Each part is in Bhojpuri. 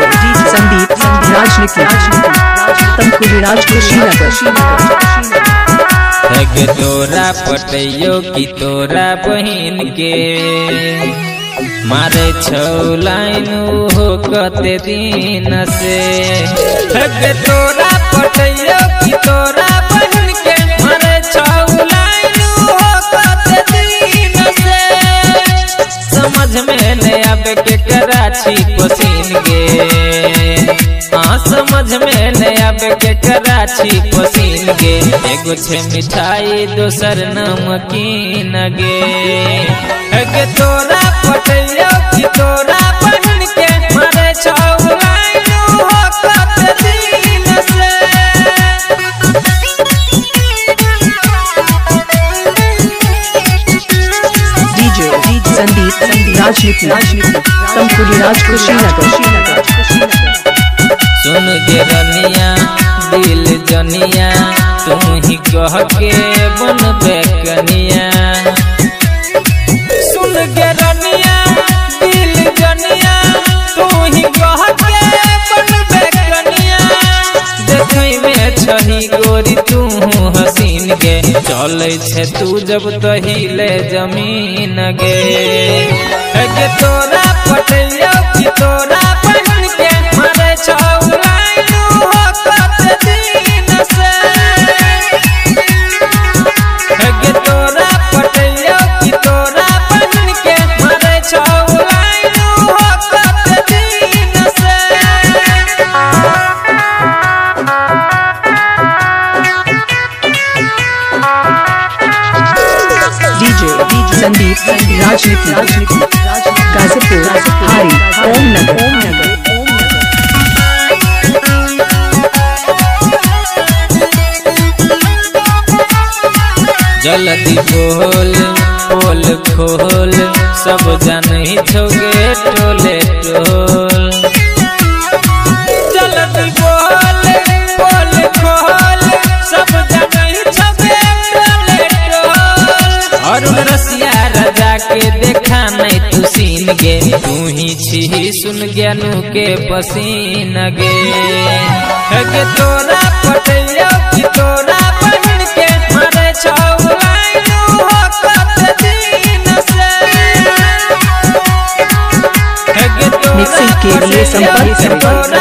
संदीप राजनीति है तोरा पटैयो की तोरा बहन के मारे छौ लाइन हो कते दिन से है तोरा पटैयो की तोरा बहन के मारे छौ लाइन हो कते दिन से समझ में नहीं आवे के कराची पसीन गे हाँ समझ में नहीं आवे के कराची पसीन गे एगो छे मिठाई दोसर नमकीन गे है तोरा पटैयो की तोरा बहन के मारे छौ लाइन हो कते दिन से संदीप राजनीति सुन के रनिया दिल जनिया तू ही कह के बन बेकनिया सुन के रनिया दिल जनिया तू ही कह के बन बेकनिया देखई में छही गोरी तू हसीन गे चले छे तू जब तहिले जमीन गे है तोरा पटैयो की तोरा बहन के मारे छौ लाइन हो कते दिन से है तोरा पटैयो की तोरा बहन के मारे छौ लाइन हो कते दिन से संदीप राजनीति गाजीपुर हारी ओम नगर जल्दी बोल पोल खोल सब जानी छोगे टोले टोल जल्दी बोल पोल खोल सब जानी छोगे टोले टोल और रसिया राजा के देखा नहीं तू सीन गे तू ही छी सुन ज्ञानू के पसीन गे है तोरा पटैयो की तोरा बहन के मारे छौ लाइन हो कते दिन से मिक्सिंग के लिए संपर्क करें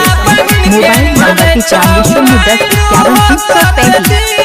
मोबाइल नंबर 95 10 51 335।